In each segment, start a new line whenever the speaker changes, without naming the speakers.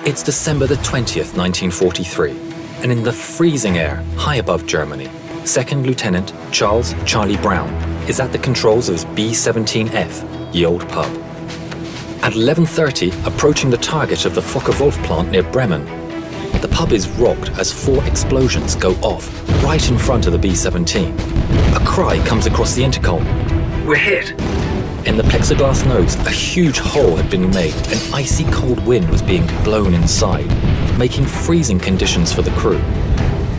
It's December the 20th, 1943, and in the freezing air high above Germany, Second Lieutenant Charles "Charlie" Brown is at the controls of his B-17F, the old pub. At 11:30, approaching the target of the Focke-Wulf plant near Bremen, the pub is rocked as 4 explosions go off right in front of the B-17. A cry comes across the intercom. "We're hit!" In the plexiglass nose, a huge hole had been made and icy cold wind was being blown inside, making freezing conditions for the crew.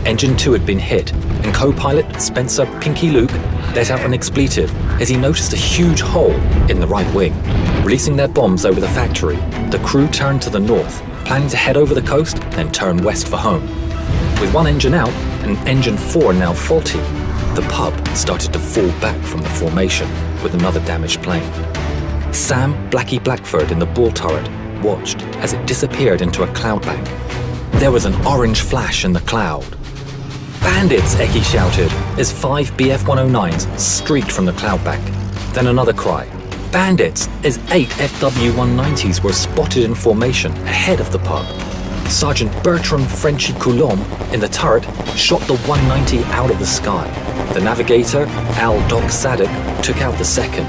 Engine 2 had been hit, and co-pilot Spencer "Pinky" Luke let out an expletive as he noticed a huge hole in the right wing. Releasing their bombs over the factory, the crew turned to the north, planning to head over the coast, then turn west for home. With one engine out and engine 4 now faulty, the pub started to fall back from the formation with another damaged plane. Sam "Blackie" Blackford in the bull turret watched as it disappeared into a cloud bank. There was an orange flash in the cloud. "Bandits!" Eckie shouted as 5 BF-109s streaked from the cloud bank. Then another cry. "Bandits!" as 8 FW-190s were spotted in formation ahead of the pub. Sergeant Bertram "Frenchy" Coulomb in the turret shot the 190 out of the sky. The navigator, Al "Doc" Sadek, took out the second.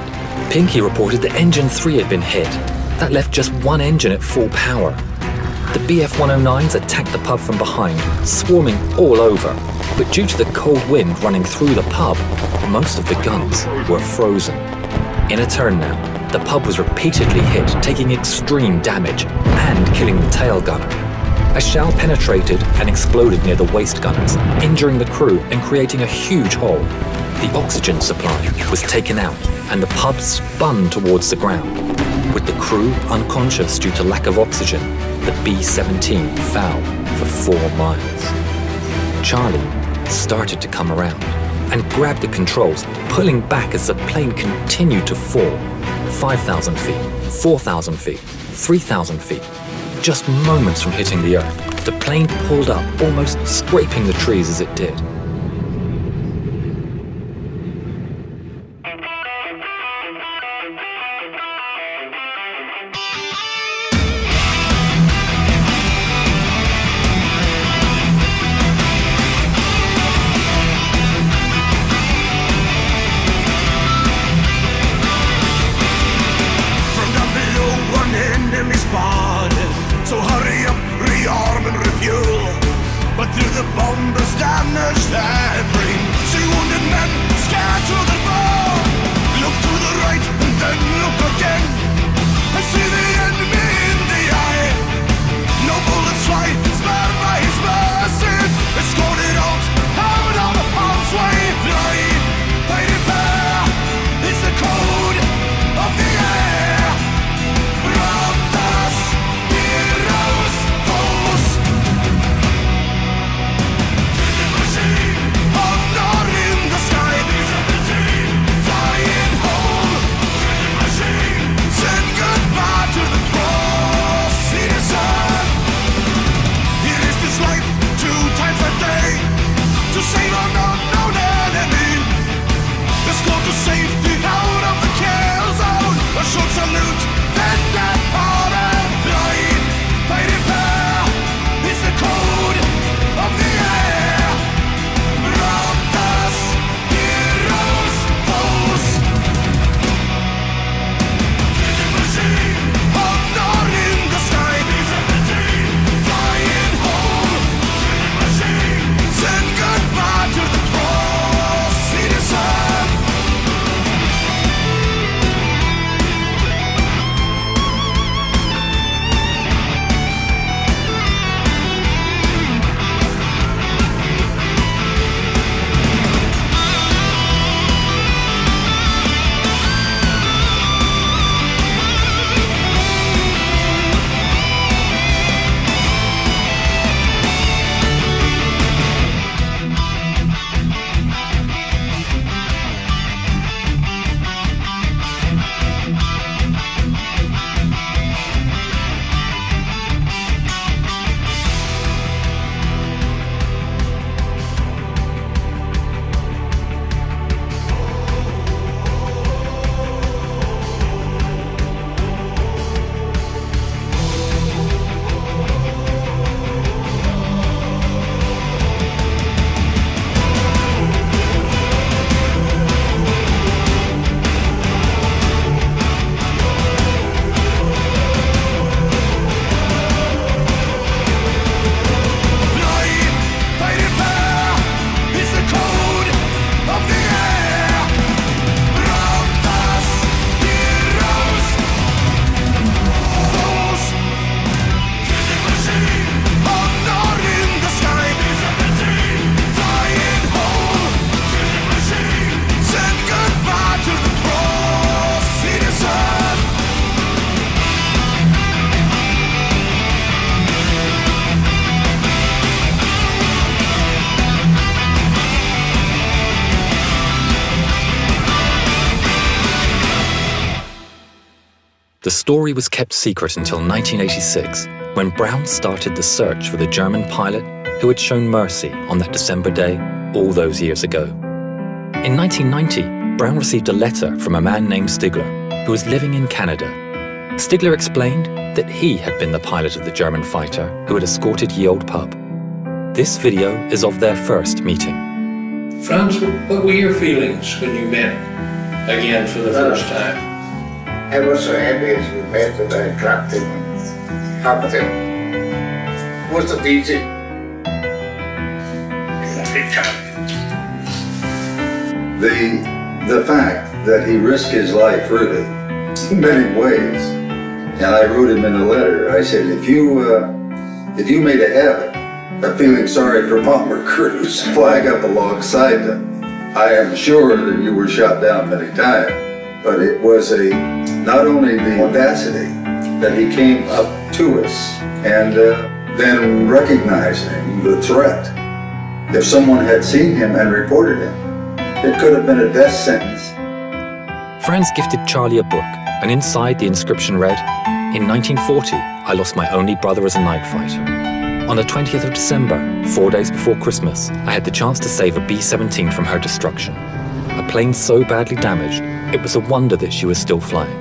Pinky reported that engine 3 had been hit. That left just one engine at full power. The BF-109s attacked the pub from behind, swarming all over. But due to the cold wind running through the pub, most of the guns were frozen. In a turn now, the pub was repeatedly hit, taking extreme damage and killing the tail gunner. A shell penetrated and exploded near the waist gunners, injuring the crew and creating a huge hole. The oxygen supply was taken out and the pub spun towards the ground. With the crew unconscious due to lack of oxygen, the B-17 fell for 4 miles. Charlie started to come around and grabbed the controls, pulling back as the plane continued to fall. 5,000 feet, 4,000 feet, 3,000 feet. Just moments from hitting the earth, the plane pulled up, almost scraping the trees as it did.
So hurry up, rearm and refuel. But through the bombers damaged every see wounded men scatter the ball. Look to the right and then look again and see the enemy in the eye. No bullets fly, spared by his mercy. Escorted out, out of harm's way. Fly, pay repair. It's the code of the air. Brothers, heroes, foes. Honor in the sky. Flying home. Send goodbye.
The story was kept secret until 1986, when Brown started the search for the German pilot who had shown mercy on that December day all those years ago. In 1990, Brown received a letter from a man named Stigler, who was living in Canada. Stigler explained that he had been the pilot of the German fighter who had escorted Ye Olde Pub. This video is of their first meeting.
Franz, what were your feelings when you met again for the first time?
I was so happy as we met that I clapped him and hugged him. It wasn't easy.
The fact that he risked his life really in many ways, and I wrote him in a letter. I said, if you made a habit of feeling sorry for bomber crews, flag up alongside them, I am sure that you were shot down many times. But it was not only the audacity that he came up to us and then recognizing the threat. If someone had seen him and reported him, it could have been a death sentence.
Franz gifted Charlie a book, and inside the inscription read, "In 1940, I lost my only brother as a night fighter. On the 20th of December, 4 days before Christmas, I had the chance to save a B-17 from her destruction. A plane so badly damaged, it was a wonder that she was still flying.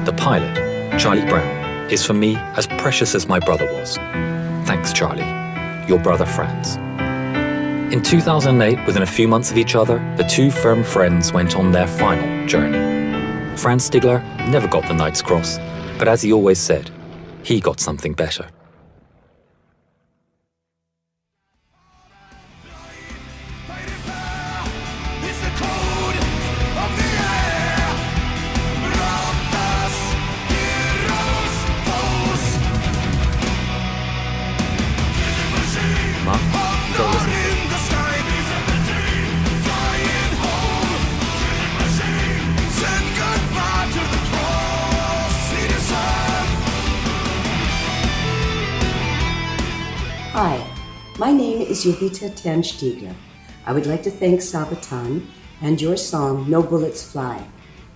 The pilot, Charlie Brown, is for me as precious as my brother was. Thanks, Charlie. Your brother Franz." In 2008, within a few months of each other, the two firm friends went on their final journey. Franz Stigler never got the Knight's Cross, but as he always said, he got something better.
Hi, my name is Jovita Tan Stiegler. I would like to thank Sabaton and your song, No Bullets Fly.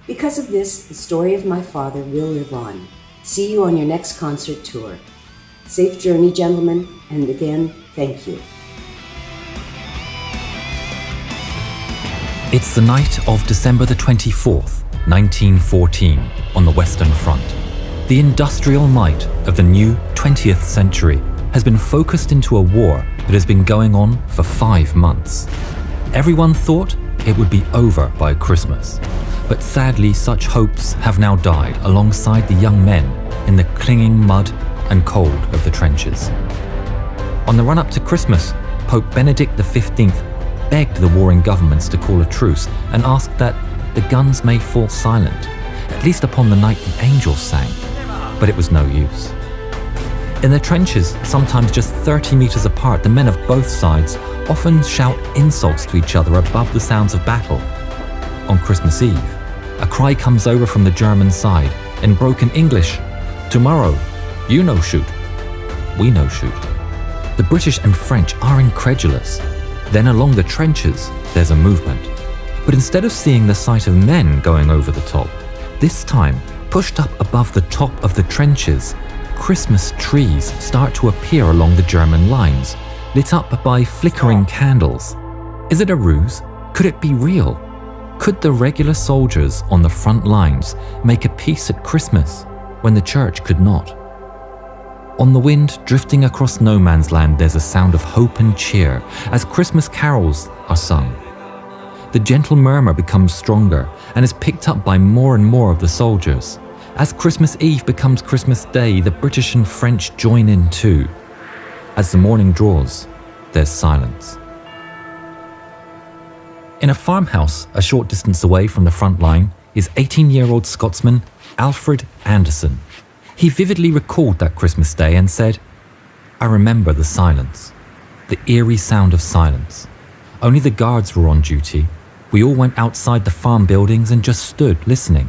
Because of this, the story of my father will live on. See you on your next concert tour. Safe journey, gentlemen, and again, thank you.
It's the night of December the 24th, 1914, on the Western Front. The industrial might of the new 20th century has been focused into a war that has been going on for 5 months. Everyone thought it would be over by Christmas, but sadly such hopes have now died alongside the young men in the clinging mud and cold of the trenches. On the run-up to Christmas, Pope Benedict XV begged the warring governments to call a truce and asked that the guns may fall silent, at least upon the night the angels sang, but it was no use. In the trenches, sometimes just 30 meters apart, the men of both sides often shout insults to each other above the sounds of battle. On Christmas Eve, a cry comes over from the German side in broken English, "Tomorrow, you no shoot, we no shoot." The British and French are incredulous. Then along the trenches, there's a movement. But instead of seeing the sight of men going over the top, this time, pushed up above the top of the trenches, Christmas trees start to appear along the German lines, lit up by flickering candles. Is it a ruse? Could it be real? Could the regular soldiers on the front lines make a peace at Christmas when the church could not? On the wind drifting across no man's land, there's a sound of hope and cheer as Christmas carols are sung. The gentle murmur becomes stronger and is picked up by more and more of the soldiers. As Christmas Eve becomes Christmas Day, the British and French join in too. As the morning draws, there's silence. In a farmhouse a short distance away from the front line is 18-year-old Scotsman Alfred Anderson. He vividly recalled that Christmas Day and said, "I remember the silence, the eerie sound of silence. Only the guards were on duty. We all went outside the farm buildings and just stood listening.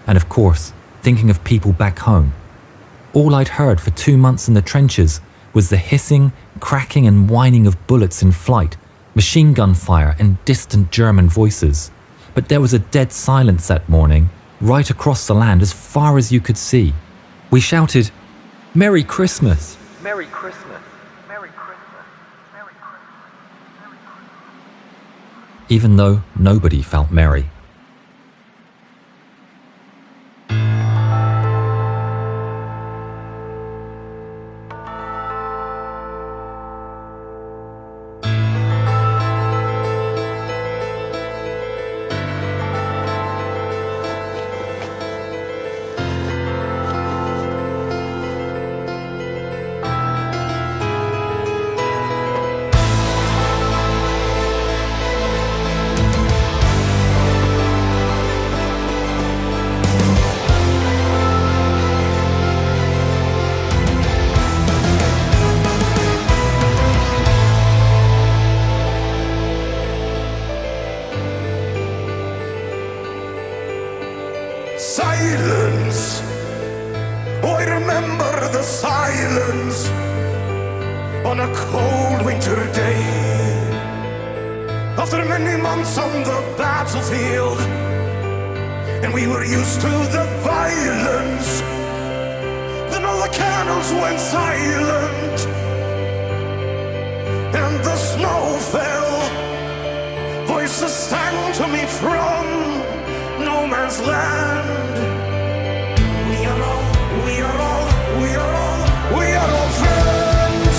And of course, thinking of people back home. All I'd heard for 2 months in the trenches was the hissing, cracking and whining of bullets in flight, machine gun fire and distant German voices. But there was a dead silence that morning, right across the land as far as you could see. We shouted, "Merry Christmas!"
Merry Christmas. Merry Christmas. Merry Christmas. Merry Christmas.
Even though nobody felt merry.
Silence. Oh, I remember the silence on a cold winter day. After many months on the battlefield, and we were used to the violence, then all the candles went silent, and the snow fell. Voices sang to me from no man's land. We are all friends.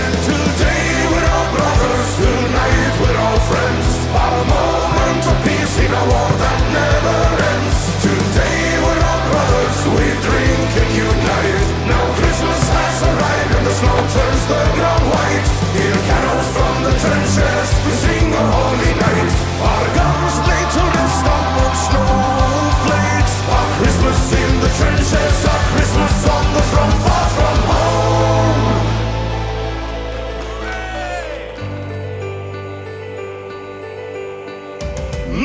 And today we're all brothers, tonight we're all friends. Our moment of peace in a war that never ends. Today we're all brothers, we drink and unite. Now Christmas has arrived and the snow turns the ground white. Hear carols from the trenches, we sing a holy night. Our guns lay to rest on snowflakes. Our Christmas in the trenches, our Christmas on the front, far from home.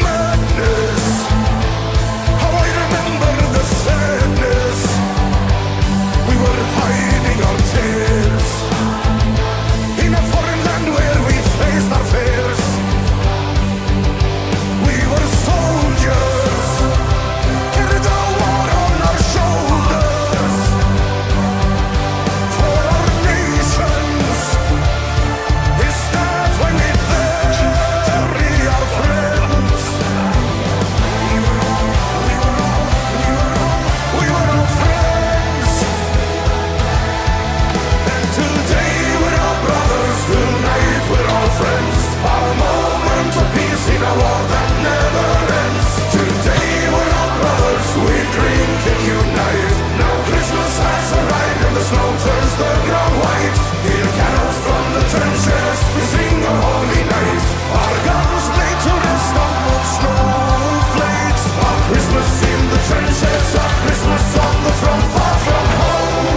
Madness, how I remember the sadness. We were hiding our tears in a foreign land where we faced our fears. We were soldiers, carried the war on our shoulders for our nations. Is that why we bury our friends? We were all friends. And today we're all brothers, tonight we're all friends. Our moment of peace in a war that never ends. Today we're all brothers, we drink and unite. Now Christmas has arrived and the snow turns the ground white. Hear carols from the trenches, we sing a holy night. Our guns lay to rest on snowflakes. Our Christmas in the trenches, our Christmas on the front, far from home.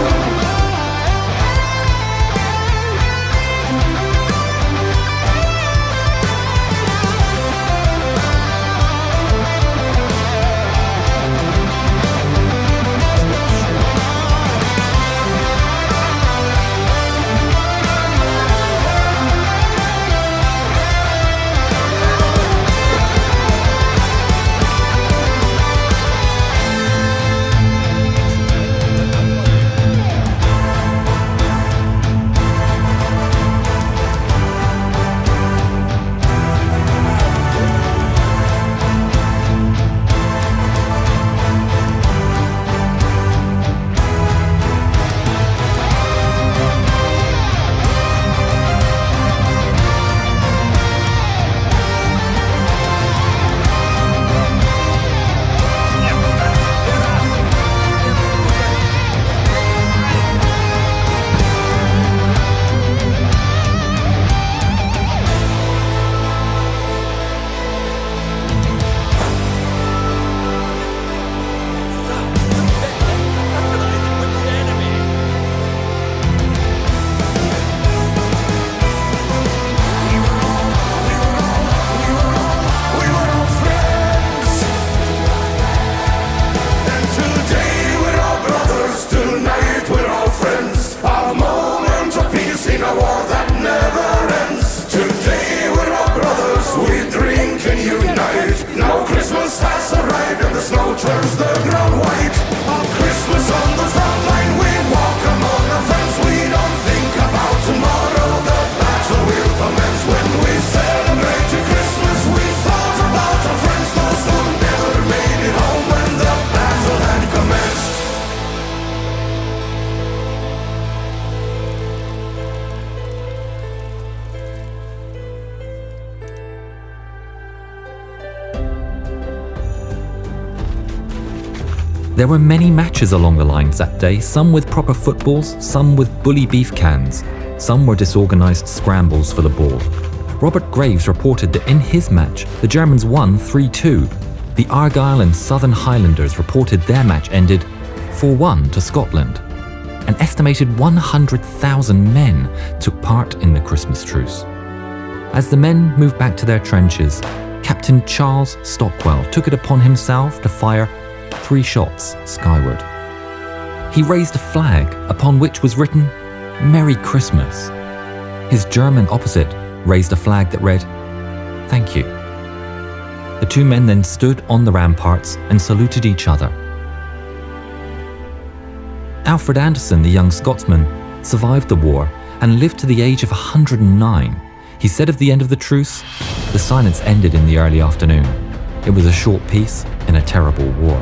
There were many matches along the lines that day, some with proper footballs, some with bully beef cans, some were disorganised scrambles for the ball. Robert Graves reported that in his match, the Germans won 3-2. The Argyll and Southern Highlanders reported their match ended 4-1 to Scotland. An estimated 100,000 men took part in the Christmas truce. As the men moved back to their trenches, Captain Charles Stockwell took it upon himself to fire 3 shots skyward. He raised a flag upon which was written, "Merry Christmas." His German opposite raised a flag that read, "Thank you." The 2 men then stood on the ramparts and saluted each other. Alfred Anderson, the young Scotsman, survived the war and lived to the age of 109. He said of the end of the truce, "The silence ended in the early afternoon. It was a short peace in a terrible war."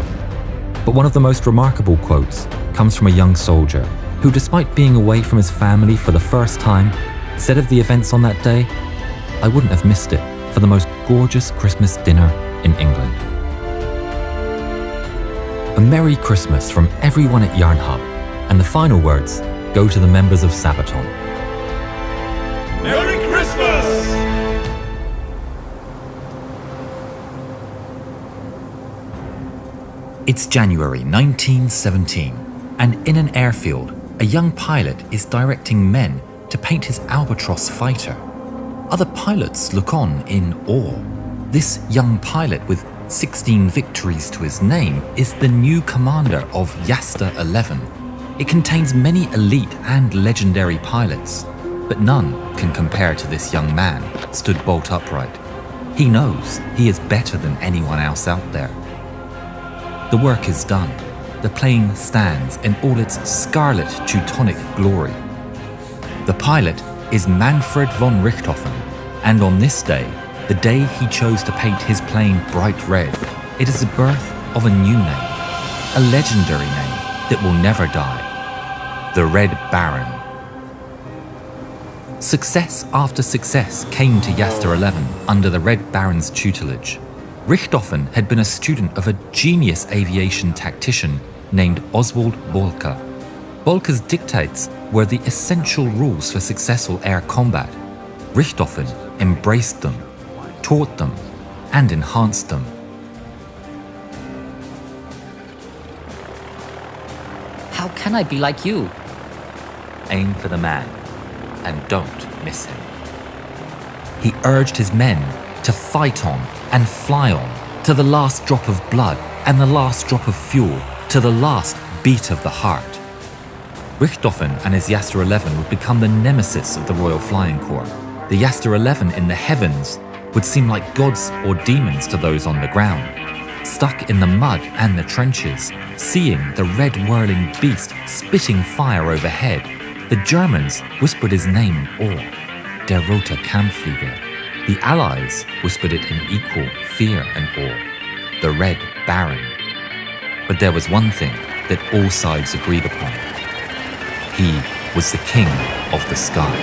But one of the most remarkable quotes comes from a young soldier who, despite being away from his family for the first time, said of the events on that day, "I wouldn't have missed it for the most gorgeous Christmas dinner in England." A Merry Christmas from everyone at Yarn Hub, and the final words go to the members of Sabaton.
Merry Christmas!
It's January 1917, and in an airfield, a young pilot is directing men to paint his Albatross fighter. Other pilots look on in awe. This young pilot with 16 victories to his name is the new commander of Yasta 11. It contains many elite and legendary pilots, but none can compare to this young man stood bolt upright. He knows he is better than anyone else out there. The work is done. The plane stands in all its scarlet Teutonic glory. The pilot is Manfred von Richthofen, and on this day, the day he chose to paint his plane bright red, it is the birth of a new name, a legendary name that will never die, the Red Baron. Success after success came to Yasta 11 under the Red Baron's tutelage. Richthofen had been a student of a genius aviation tactician named Oswald Boelcke. Boelcke's dictates were the essential rules for successful air combat. Richthofen embraced them, taught them, and enhanced them.
How can I be like you?
Aim for the man, and don't miss him. He urged his men to fight on and fly on to the last drop of blood and the last drop of fuel, to the last beat of the heart. Richthofen and his Yasta 11 would become the nemesis of the Royal Flying Corps. The Yasta 11 in the heavens would seem like gods or demons to those on the ground. Stuck in the mud and the trenches, seeing the red whirling beast spitting fire overhead, the Germans whispered his in awe, Der Rote Kampfflieger. The Allies whispered it in equal fear and awe, the Red Baron. But there was one thing that all sides agreed upon. He was the king of the sky.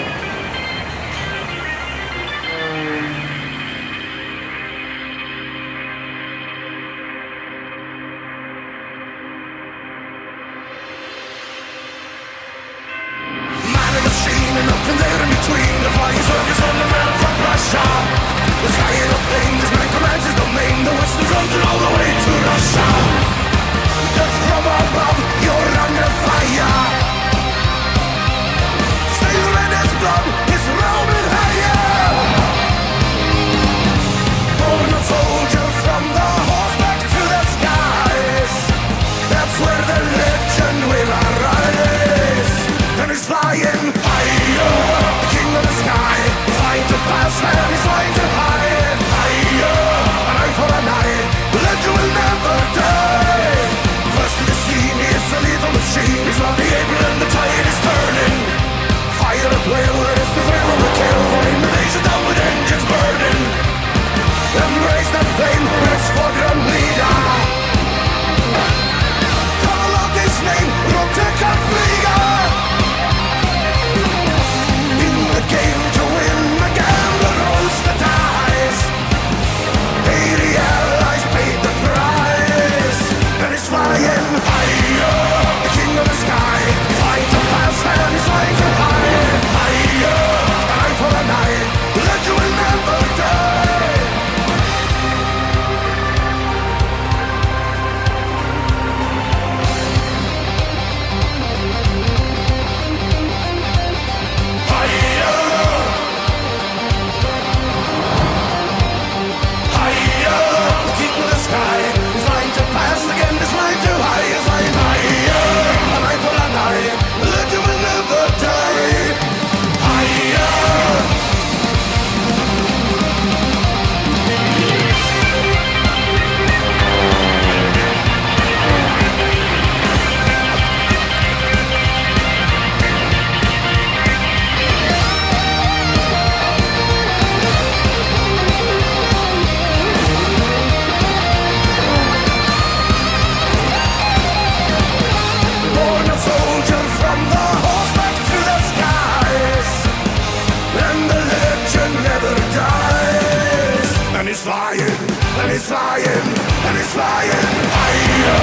Man and machine and nothing there in between. The flying circus on the man from Russia. The sky in the plane, this man commands his domain. The western front and all the way to Russia. Just from above, you're under fire. Stay red as blood, it's roaming higher. Born a soldier from the horseback to the skies. That's where the legend will arise. And he's flying higher, the king of the sky. He's flying too fast and he's flying too high. Higher, an eye for an eye. The legend will never die. First to the scene, he is a lethal machine. He's not the able is flying higher.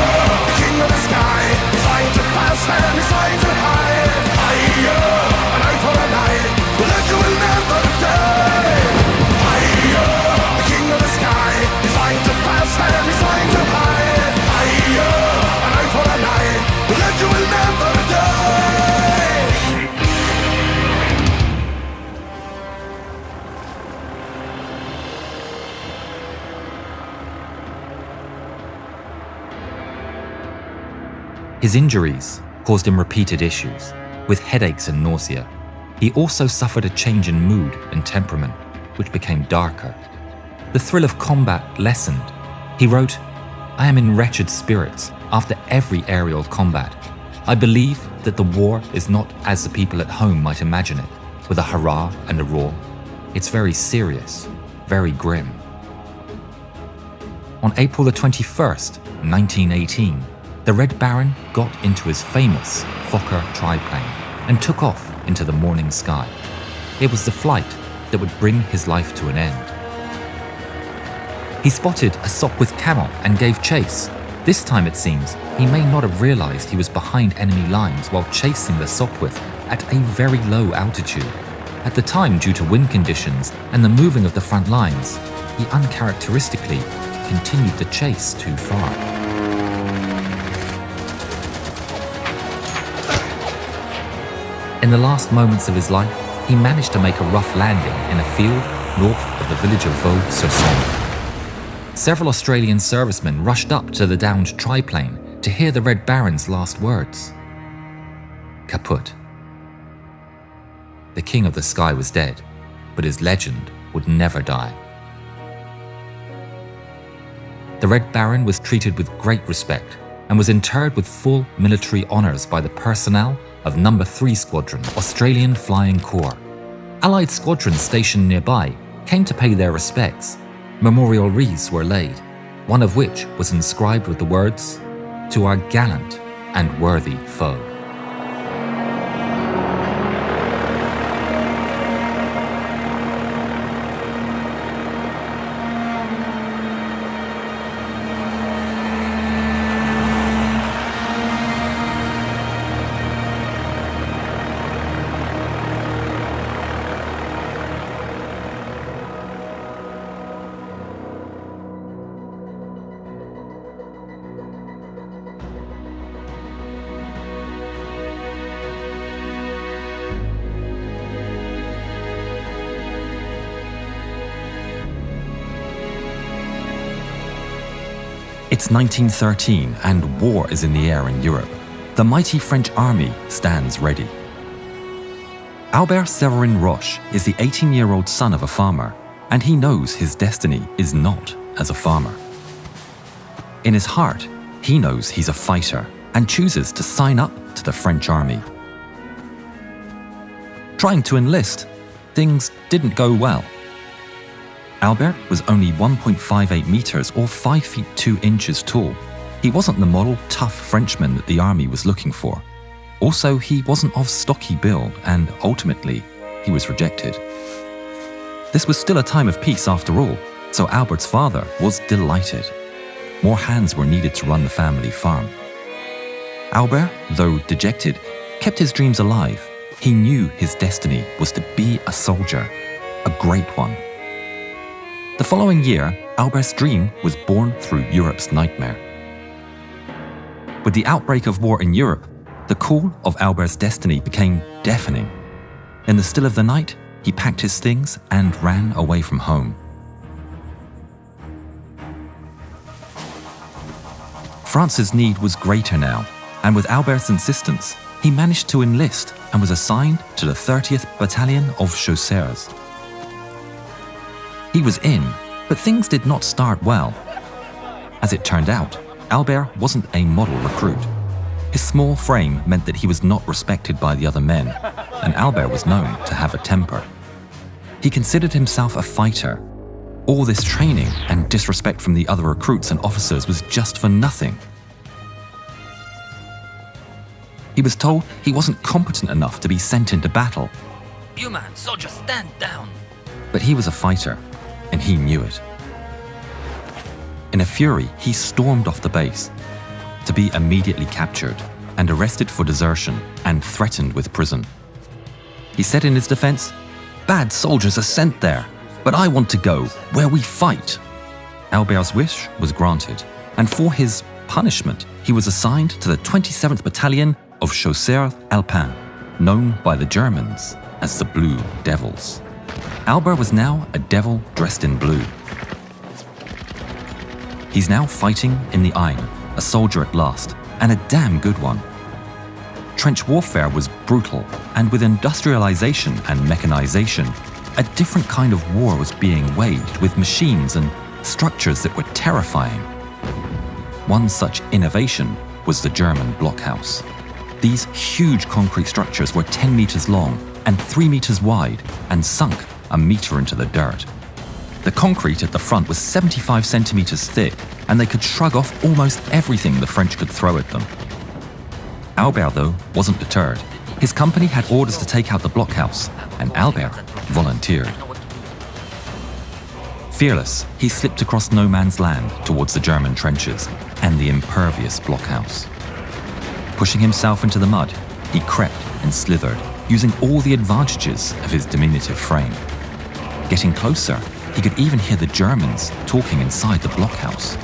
The king of the sky is flying too fast and he's flying too high. Higher, an eye for an eye, but that you will never die. Higher, the king of the sky is flying too fast and he's flying too high. Higher, an eye for an eye, but that you will never die.
His injuries caused him repeated issues, with headaches and nausea. He also suffered a change in mood and temperament, which became darker. The thrill of combat lessened. He wrote, "I am in wretched spirits after every aerial combat. I believe that the war is not as the people at home might imagine it, with a hurrah and a roar. It's very serious, very grim." On April the 21st, 1918, the Red Baron got into his famous Fokker triplane and took off into the morning sky. It was the flight that would bring his life to an end. He spotted a Sopwith camel and gave chase. This time, it seems, he may not have realized he was behind enemy lines while chasing the Sopwith at a very low altitude. At the time, due to wind conditions and the moving of the front lines, he uncharacteristically continued the chase too far. In the last moments of his life, he managed to make a rough landing in a field north of the village of Vaux-sur-Somme. Several Australian servicemen rushed up to the downed triplane to hear the Red Baron's last words. Kaput. The king of the sky was dead, but his legend would never die. The Red Baron was treated with great respect and was interred with full military honours by the personnel of No. 3 Squadron, Australian Flying Corps. Allied squadrons stationed nearby came to pay their respects. Memorial wreaths were laid, one of which was inscribed with the words, "To our gallant and worthy foe." It's 1913 and war is in the air in Europe. The mighty French army stands ready. Albert Séverin Roche is the 18-year-old son of a farmer, and he knows his destiny is not as a farmer. In his heart, he knows he's a fighter and chooses to sign up to the French army. Trying to enlist, things didn't go well. Albert was only 1.58 meters or 5 feet 2 inches tall. He wasn't the model tough Frenchman that the army was looking for. Also, he wasn't of stocky build, and ultimately, he was rejected. This was still a time of peace after all, so Albert's father was delighted. More hands were needed to run the family farm. Albert, though dejected, kept his dreams alive. He knew his destiny was to be a soldier, a great one. The following year, Albert's dream was born through Europe's nightmare. With the outbreak of war in Europe, the call of Albert's destiny became deafening. In the still of the night, he packed his things and ran away from home. France's need was greater now, and with Albert's insistence, he managed to enlist and was assigned to the 30th Battalion of Chasseurs. He was in, but things did not start well. As it turned out, Albert wasn't a model recruit. His small frame meant that he was not respected by the other men, and Albert was known to have a temper. He considered himself a fighter. All this training and disrespect from the other recruits and officers was just for nothing. He was told he wasn't competent enough to be sent into battle.
"You man, soldier, stand down."
But he was a fighter, and he knew it.
In a fury, he stormed off the base, to be immediately captured and arrested for desertion and threatened with prison. He said in his defense, "Bad soldiers are sent there, but I want to go where we fight." Albert's wish was granted, and for his punishment, he was assigned to the 27th Battalion of Chasseurs Alpins, known by the Germans as the Blue Devils. Albert was now a devil dressed in blue. He's now fighting in the Aisne, a soldier at last, and a damn good one. Trench warfare was brutal, and with industrialization and mechanization, a different kind of war was being waged with machines and structures that were terrifying. One such innovation was the German blockhouse. These huge concrete structures were 10 meters long and 3 meters wide and sunk a meter into the dirt. The concrete at the front was 75 centimeters thick, and they could shrug off almost everything the French could throw at them. Albert, though, wasn't deterred. His company had orders to take out the blockhouse, and Albert volunteered. Fearless, he slipped across no man's land towards the German trenches and the impervious blockhouse. Pushing himself into the mud, he crept and slithered, using all the advantages of his diminutive frame. Getting closer, he could even hear the Germans talking inside the blockhouse.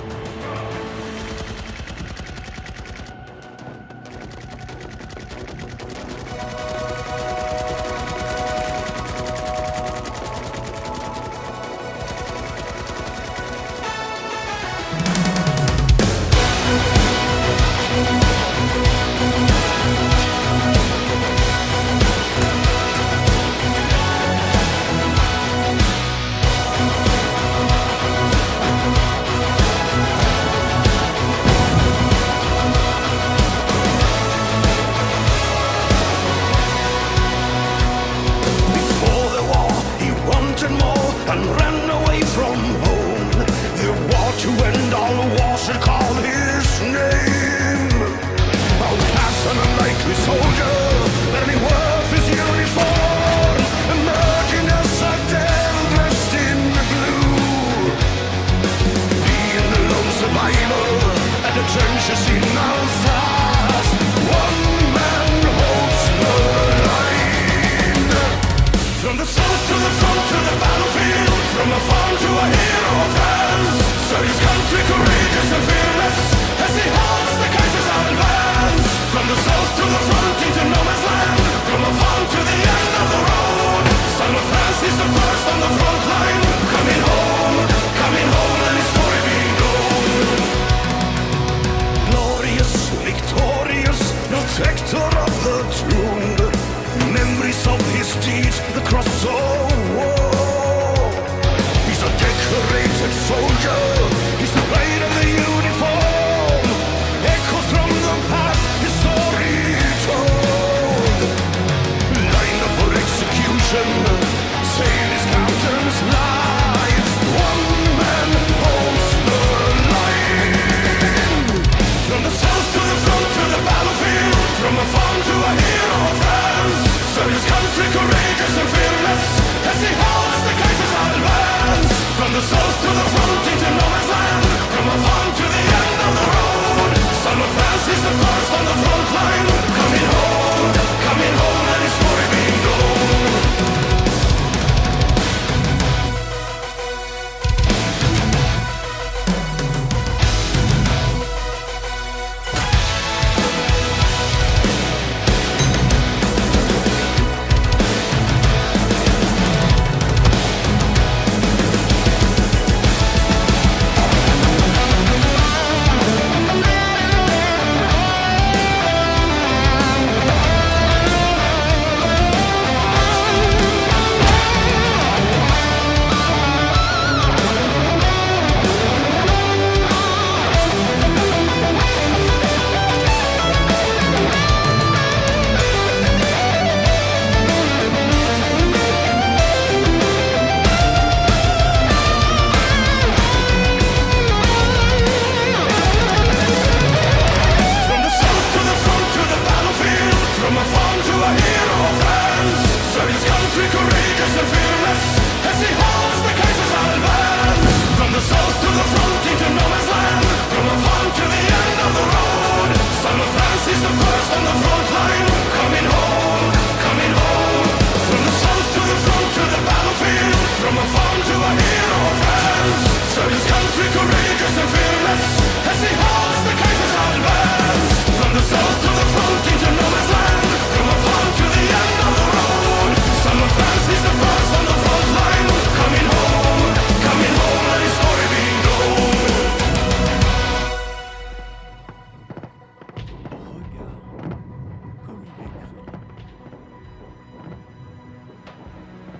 From the south to the front into no man's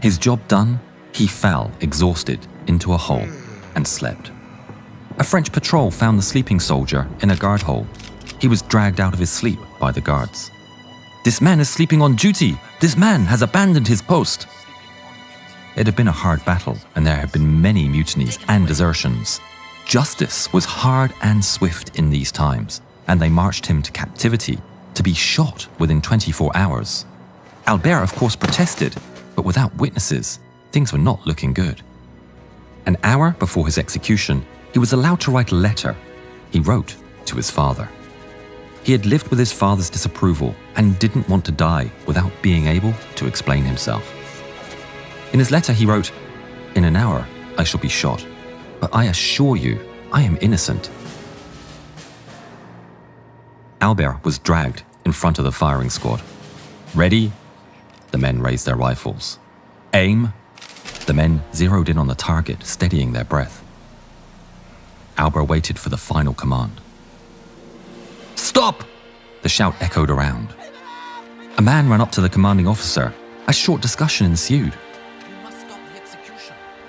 His job done, he fell, exhausted, into a hole and slept. A French patrol found the sleeping soldier in a guard hole. He was dragged out of his sleep by the guards. "This man is sleeping on duty! This man has abandoned his post!" It had been a hard battle, and there had been many mutinies and desertions. Justice was hard and swift in these times, and they marched him to captivity to be shot within 24 hours. Albert, of course, protested, but without witnesses, things were not looking good. An hour before his execution, he was allowed to write a letter. He wrote to his father. He had lived with his father's disapproval and didn't want to die without being able to explain himself. In his letter, he wrote, "In an hour, I shall be shot, but I assure you, I am innocent." Albert was dragged in front of the firing squad. "Ready?" The men raised their rifles. "Aim!" The men zeroed in on the target, steadying their breath. Albert waited for the final command. "Stop!" The shout echoed around. A man ran up to the commanding officer. A short discussion ensued.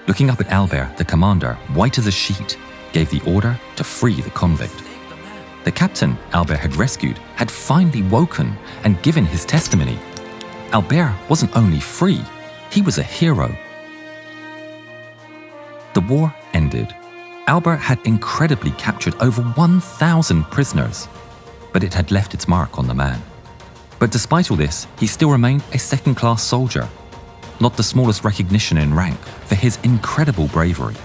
Looking up at Albert, the commander, white as a sheet, gave the order to free the convict. The captain Albert had rescued had finally woken and given his testimony. Albert wasn't only free, he was a hero. The war ended. Albert had incredibly captured over 1,000 prisoners, but it had left its mark on the man. But despite all this, he still remained a second-class soldier, not the smallest recognition in rank for his incredible bravery.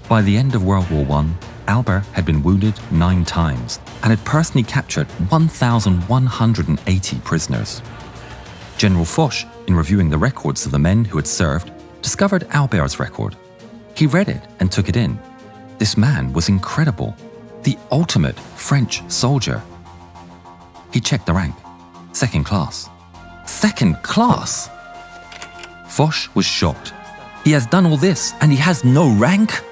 By the end of World War I, Albert had been wounded 9 times and had personally captured 1,180 prisoners. General Foch, in reviewing the records of the men who had served, discovered Albert's record. He read it and took it in. This man was incredible, the ultimate French soldier. He checked the rank. Second class. Second class? Foch was shocked. He has done all this and he has no rank?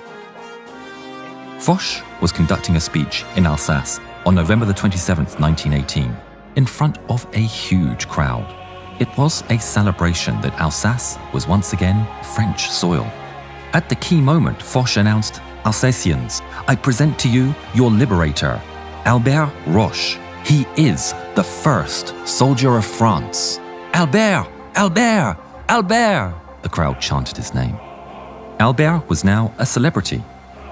Foch was conducting a speech in Alsace on November the 27th, 1918, in front of a huge crowd. It was a celebration that Alsace was once again French soil. At the key moment, Foch announced, "Alsacians, I present to you your liberator, Albert Roche. He is the first soldier of France." "Albert! Albert! Albert!" The crowd chanted his name. Albert was now a celebrity.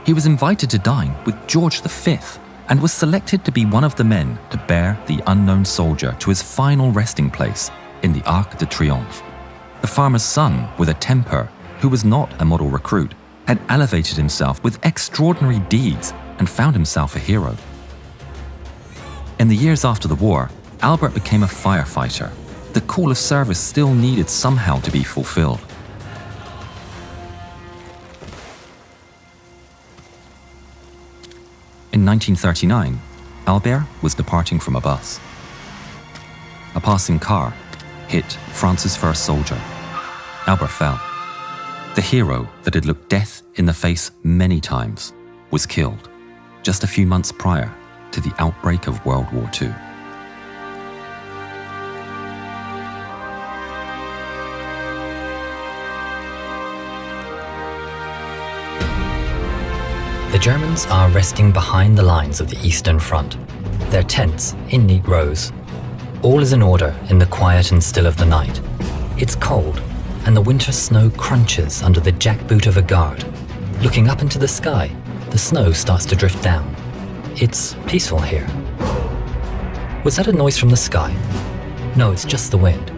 He was invited to dine with George V and was selected to be one of the men to bear the unknown soldier to his final resting place in the Arc de Triomphe. The farmer's son, with a temper, who was not a model recruit, had elevated himself with extraordinary deeds and found himself a hero. In the years after the war, Albert became a firefighter. The call of service still needed somehow to be fulfilled. In 1939, Albert was departing from a bus. A passing car hit France's first soldier. Albert fell. The hero that had looked death in the face many times was killed just a few months prior to the outbreak of World War II.
The Germans are resting behind the lines of the Eastern Front, their tents in neat rows. All is in order in the quiet and still of the night. It's cold, and the winter snow crunches under the jackboot of a guard. Looking up into the sky, the snow starts to drift down. It's peaceful here. Was that a noise from the sky? No, it's just the wind.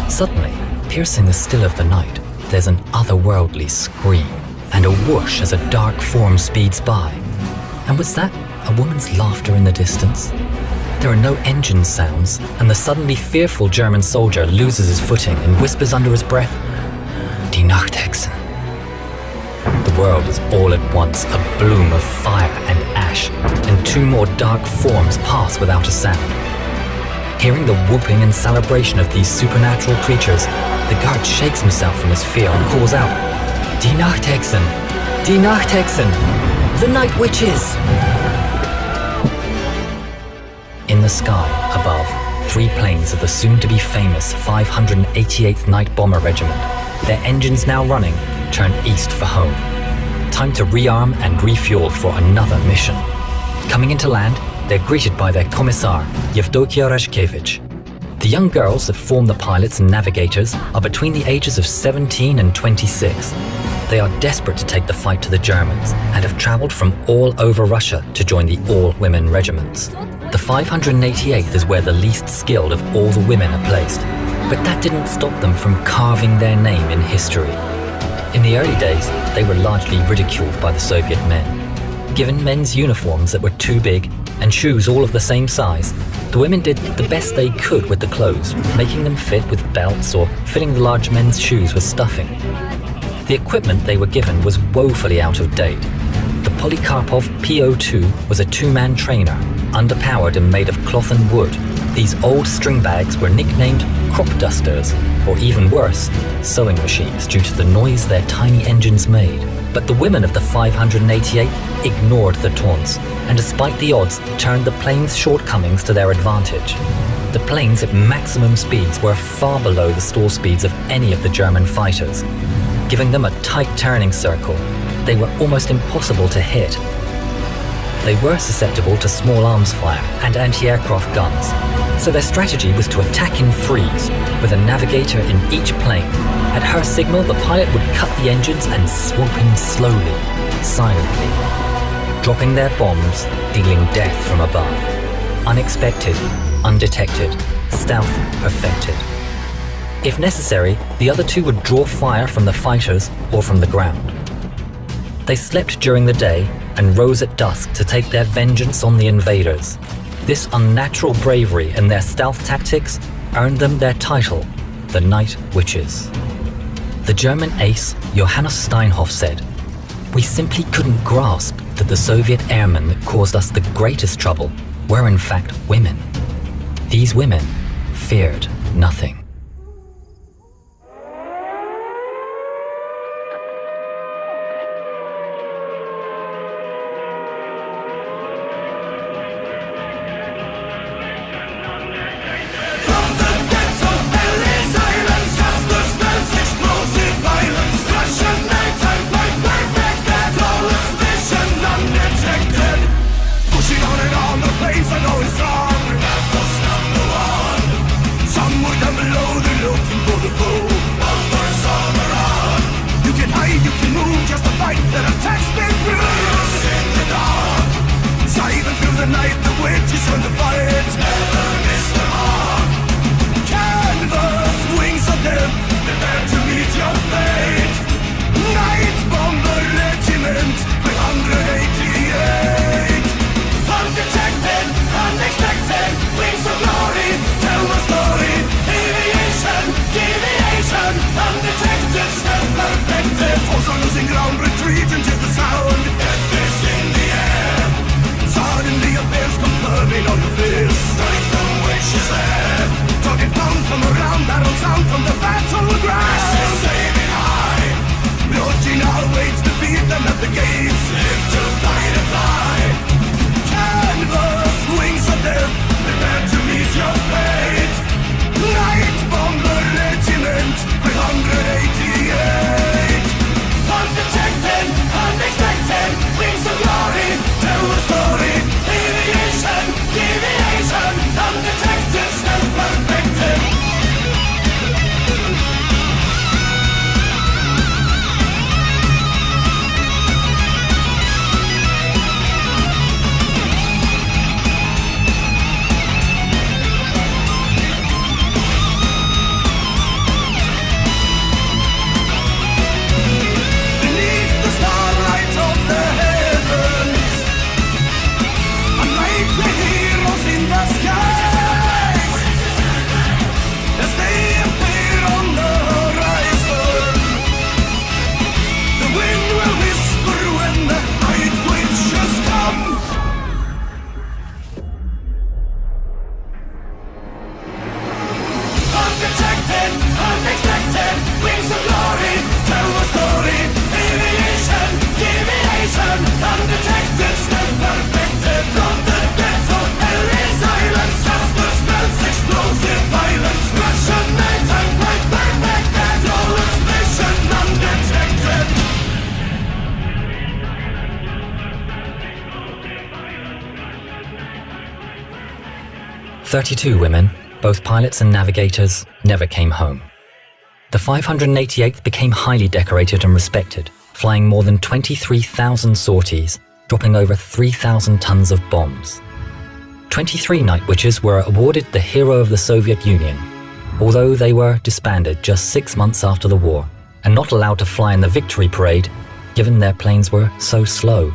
Suddenly, piercing the still of the night, there's an otherworldly scream and a whoosh as a dark form speeds by. And was that a woman's laughter in the distance? There are no engine sounds, and the suddenly fearful German soldier loses his footing and whispers under his breath, "Die Nachthexen." The world is all at once a bloom of fire and ash, and 2 more dark forms pass without a sound. Hearing the whooping and celebration of these supernatural creatures, the guard shakes himself from his fear and calls out, "Die Nachthexen! Die Nachthexen! The nightwitches!" In the sky above, 3 planes of the soon-to-be famous 588th Night Bomber Regiment their engines now running, turn east for home. Time to rearm and refuel for another mission. Coming into land, they're greeted by their commissar, Yevdokia Rashkevich. The young girls that form the pilots and navigators are between the ages of 17 and 26. They are desperate to take the fight to the Germans and have traveled from all over Russia to join the all-women regiments. The 588th is where the least skilled of all the women are placed, but that didn't stop them from carving their name in history. In the early days, they were largely ridiculed by the Soviet men. Given men's uniforms that were too big and shoes all of the same size, the women did the best they could with the clothes, making them fit with belts or filling the large men's shoes with stuffing. The equipment they were given was woefully out of date. The Polikarpov PO2 was a two-man trainer, underpowered and made of cloth and wood. These old string bags were nicknamed crop dusters, or even worse, sewing machines due to the noise their tiny engines made. But the women of the 588 ignored the taunts, and despite the odds, turned the plane's shortcomings to their advantage. The planes at maximum speeds were far below the stall speeds of any of the German fighters. Giving them a tight turning circle, they were almost impossible to hit. They were susceptible to small arms fire and anti-aircraft guns, so their strategy was to attack in threes, with a navigator in each plane. At her signal, the pilot would cut the engines and swoop in slowly, silently, dropping their bombs, dealing death from above. Unexpected, undetected, stealth perfected. If necessary, the other two would draw fire from the fighters or from the ground. They slept during the day and rose at dusk to take their vengeance on the invaders. This unnatural bravery and their stealth tactics earned them their title, the Night Witches. The German ace Johannes Steinhoff said, "We simply couldn't grasp that the Soviet airmen that caused us the greatest trouble were in fact women. These women feared nothing."
Some would have
32 women, both pilots and navigators, never came home. The 588th became highly decorated and respected, flying more than 23,000 sorties, dropping over 3,000 tons of bombs. 23 nightwitches were awarded the Hero of the Soviet Union, although they were disbanded just 6 months after the war and not allowed to fly in the victory parade, given their planes were so slow.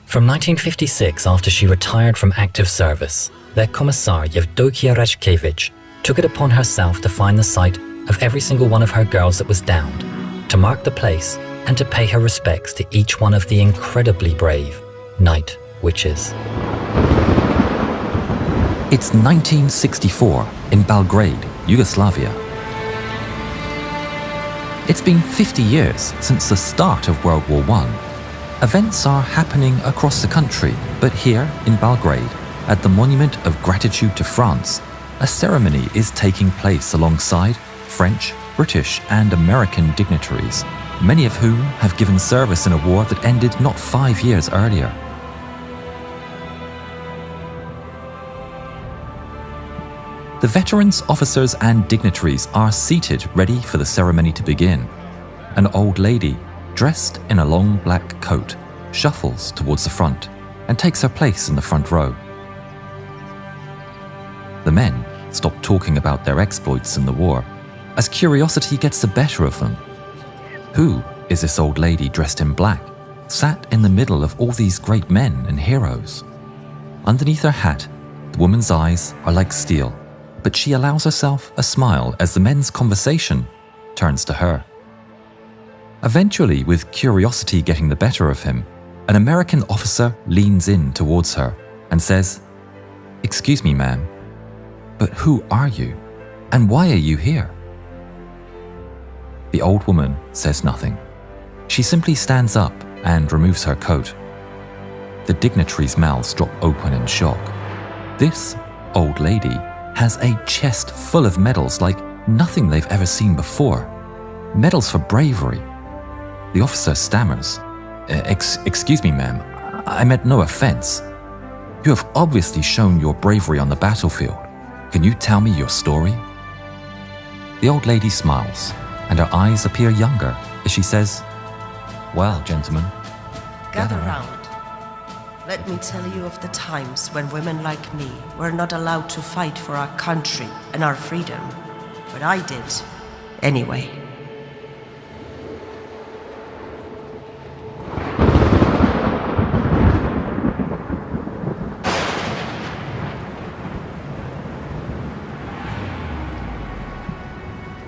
From 1956, after she retired from active service, their commissar Yevdokia Rashkevich took it upon herself to find the site of every single one of her girls that was downed, to mark the place and to pay her respects to each one of the incredibly brave night witches.
It's 1964 in Belgrade, Yugoslavia. It's been 50 years since the start of World War I. Events are happening across the country, but here in Belgrade, at the Monument of Gratitude to France, a ceremony is taking place alongside French, British, and American dignitaries, many of whom have given service in a war that ended not 5 years earlier. The veterans, officers, and dignitaries are seated ready for the ceremony to begin. An old lady, dressed in a long black coat, shuffles towards the front and takes her place in the front row. The men stop talking about their exploits in the war, as curiosity gets the better of them. Who is this old lady dressed in black, sat in the middle of all these great men and heroes? Underneath her hat, the woman's eyes are like steel, but she allows herself a smile as the men's conversation turns to her. Eventually, with curiosity getting the better of him, an American officer leans in towards her and says, "Excuse me, ma'am, but who are you? And why are you here?" The old woman says nothing. She simply stands up and removes her coat. The dignitaries' mouths drop open in shock. This old lady has a chest full of medals like nothing they've ever seen before. Medals for bravery. The officer stammers, Excuse me, ma'am, I meant no offense. You have obviously shown your bravery on the battlefield. Can you tell me your story?" The old lady smiles, and her eyes appear younger as she says, "Well, gentlemen,
Gather round. Let me tell you of the times when women like me were not allowed to fight for our country and our freedom. But I did, anyway.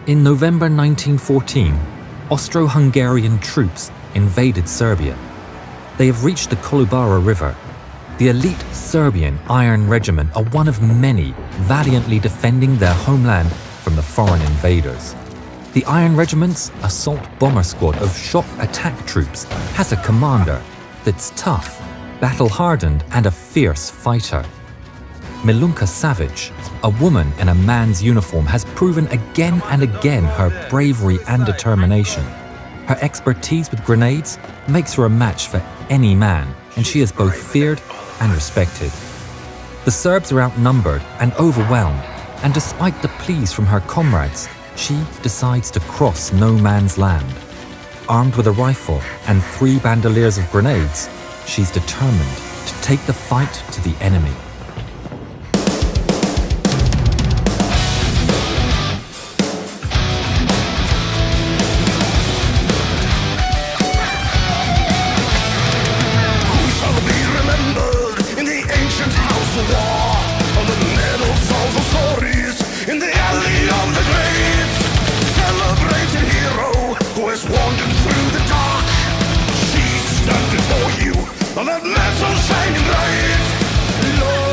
In November 1914, Austro-Hungarian troops invaded Serbia. They have reached the Kolubara River. The elite Serbian Iron Regiment are one of many valiantly defending their homeland from the foreign invaders. The Iron Regiment's assault bomber squad of shock attack troops has a commander that's tough, battle-hardened, and a fierce fighter. Milunka Savic, a woman in a man's uniform, has proven again and again her bravery and determination. Her expertise with grenades makes her a match for any man, and she is both feared and respected. The Serbs are outnumbered and overwhelmed, and despite the pleas from her comrades, she decides to cross no man's land. Armed with a rifle and 3 bandoliers of grenades, she's determined to take the fight to the enemy.
On that metal shining light, Lord.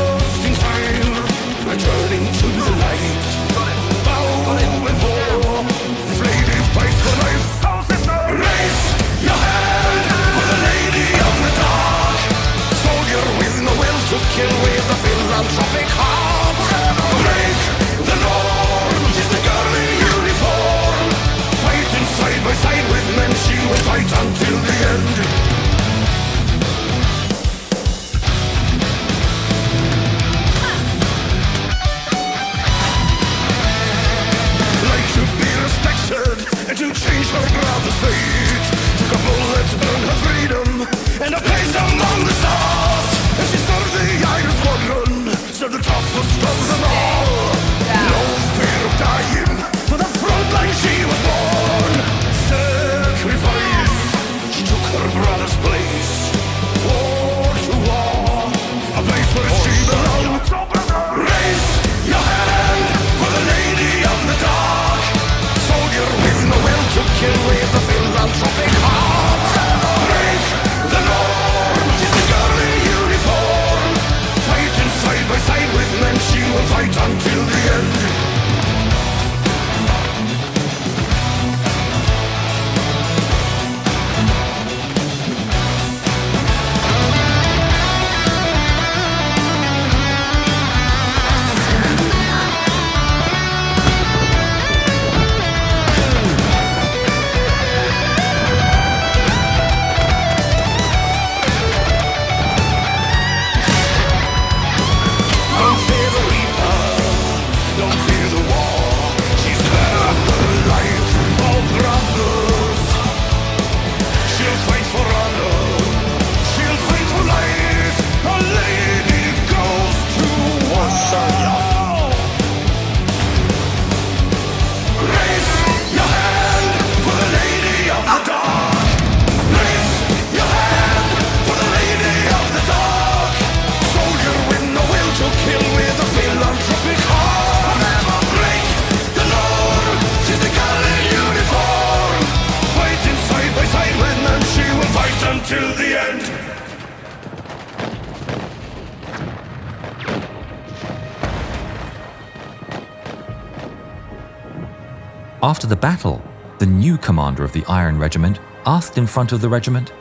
After the battle, the new commander of the Iron Regiment asked in front of the regiment,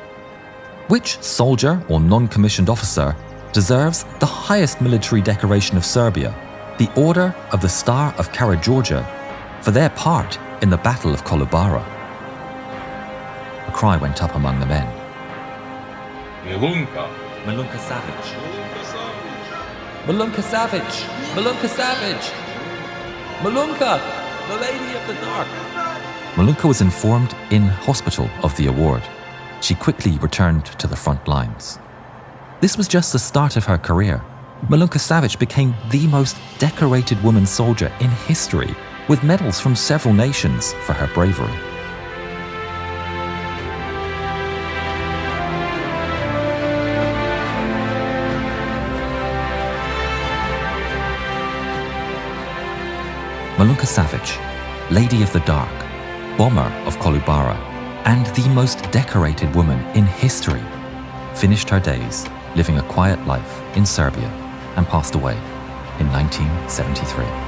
"Which soldier or non-commissioned officer deserves the highest military decoration of Serbia, the Order of the Star of Karađorđe, for their part in the Battle of Kolubara?" A cry went up among the men.
Milunka.
Milunka Savic. Milunka Savic. Milunka Savic. Milunka, the Lady of the Dark. Milunka was informed in hospital of the award. She quickly returned to the front lines. This was just the start of her career. Milunka Savic became the most decorated woman soldier in history, with medals from several nations for her bravery. Milunka Savic, Lady of the Dark, bomber of Kolubara, and the most decorated woman in history, finished her days living a quiet life in Serbia and passed away in 1973.